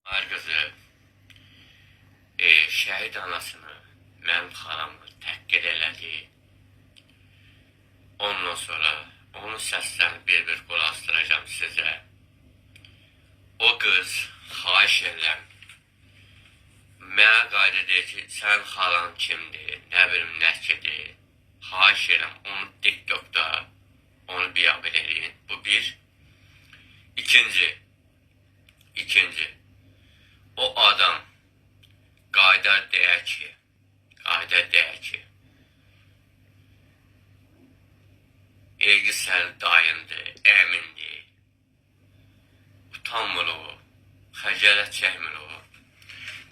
Var qızı, şəhid anasını mənim xalamı təhqir elədi. Ondan sonra onun səslərini bir-bir qulaqdıracağım sizə. O qız, xahiş edirəm, mənə qayda deyir ki, sən xalan kimdir, nə bilim, nəkidir. Xahiş edirəm, onu TikTokda onu biabır eləyin. Bu bir. İkinci, o adam qayda deyər ki, Elgi sənin dayındır, əmindir. Utanmır o, xəcalət çəkmir o.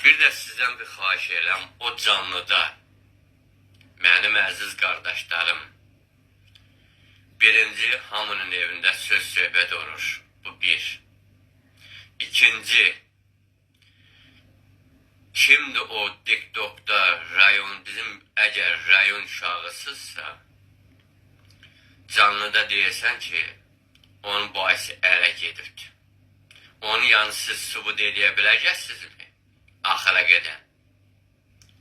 Bir də sizdən bir xahiş edirəm, o canlıda mənim əziz qardaşlarım birinci hamının evində söz söhbət olur. Bu bir. İkinci, kimdir o TikTokda bizim əgər rayon uşağısızsa, canlıda deyirsən ki, onun bahisi ələ gedirdi. Onu yəni siz sübut edə biləcəksizmi? Axıra gedən.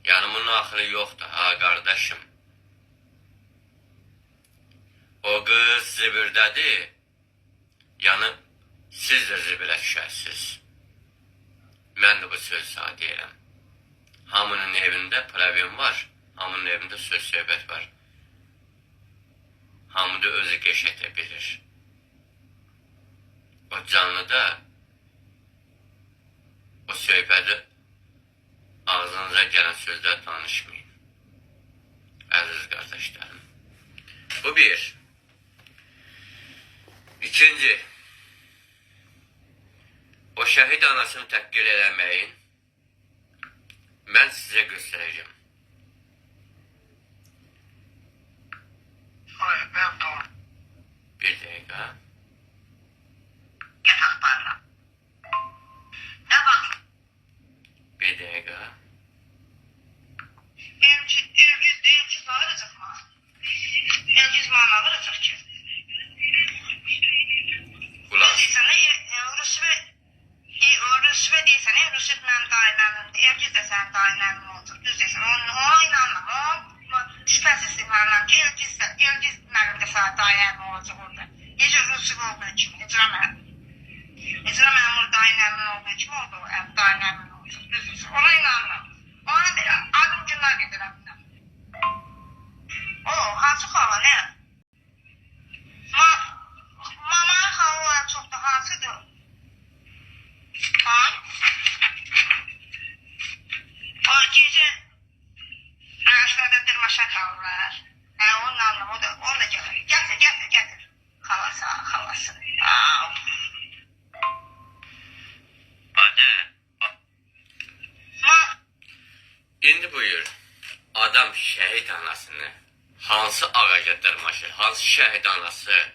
Yəni bunun axırı yoxdur, ha qardaşım. O qız zibirdədir, yəni siz də zibirə düşərsiniz. Mən də bu söz sağ deyirəm. Hamının evində problem var, hamının evində söz söhbət var. Hamı da özü qəşətə bilir. O canlıda o söhbəti ağzınıza gələn sözlər danışmayın. Əziz qardaşlarım. Bu bir. İkinci, o şəhid anasını təhqir eləməyin. Mən sizə göstərəcəm. Hayır, ben doğru. Bir dəqiqə. Yatak parla. Ne bak? Bir dəqiqə. Elgiz alıracak mı? Elgiz mağına alıracak ki. Qulaq. Sana Rusve deyirsən, Rusve mənim dairəmimdir. Elgiz də sənin dairəmin olacaq. Düz deyirsən, ona inanmam. O şübhəsiz inanmam ki, Elgiz mənim də sənin dairəmin olacaq orada. Necə Rusve olduğu kimi, icra məmur dairəmin olduğu kimi orada dairəmin olacaq. Düz deyirsən, ona inanmam. Ona belə adım günlər gedirəm. O, hansı xala, nə? Mamanın xalaları çox da hansıdır? Ha? O gecə ağaçlarda dırmaşa qalırlar. Onun anlamı, o da gəlir. Gətir. Xalası. Adı. İndi buyur. Adam şəhid anasını hansı ağaca dırmaşır? Hansı şəhid anası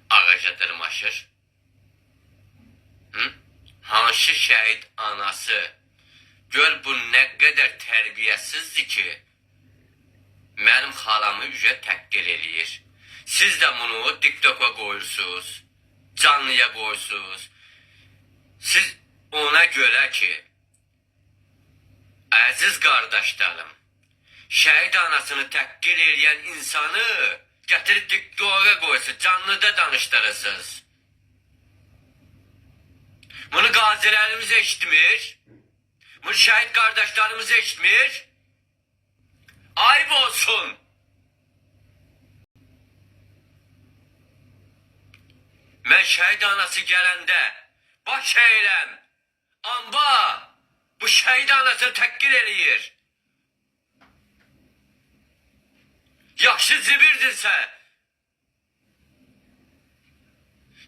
ağaca dırmaşır? Hansı şəhid anası? Gör bu nə qədər tərbiyəsizdir ki, mənim xalamı üzə təhqir eləyir. Siz də bunu TikTok'a qoyursunuz, canlıya qoyursunuz. Siz ona görə ki, əziz qardaşlarım, şəhid anasını təhqir eləyən insanı gətirib TikTok'a qoyursunuz, canlıda danışdırırsınız. Bunu qazilərimiz eşitmir, bunu şəhid qardaşlarımız eşitmir. Ayıb olsun. Mən şəhid anası gələndə baş eyləm, amba bu şəhid anasını təhqir eləyir. Yaxşı zibirdirsə,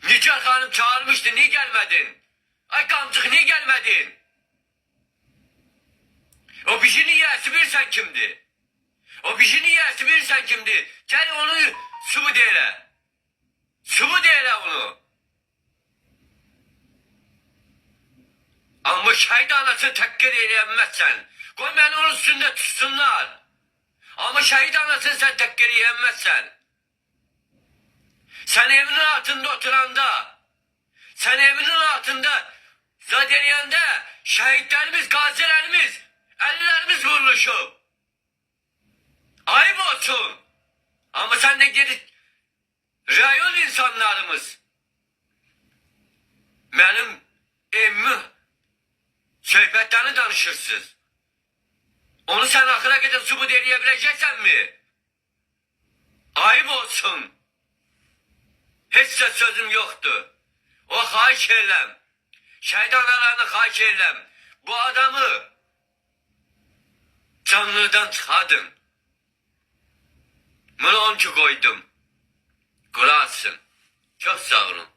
Nigar xanım çağırmışdı, niyə gəlmədin? Ay qamcıq, niyə gəlmədin? O bişini yiyəsi bilirsən kimdir? O bişini yiyəsi bilirsən kimdir? Gəl onu sübut elə. Sübut elə onu. Amma şəhid anasını təhqir eləyəməzsən. Qoy məni onun üstündə tutsunlar. Amma şəhid anasını sən təhqir eləyəməzsən. Sən evinin altında oturanda, sən evinin altında Zaten yanında şehitlerimiz, gazilerimiz, ellerimiz vuruluşup. Ayıp olsun. Ama sen de geri rayon insanlarımız. Benim emmi söhbetlerini danışırsınız. Onu sen akıra gidip subut edebileceksen mi? Ayıp olsun. Hiç de sözüm yoktu. O xahiş eylem. Şəhid analarını xahiş eylem. Bu adamı canlıdan çıxadın. Bunu 10 ki koydum. Qulaq asın. Çok sağ olun.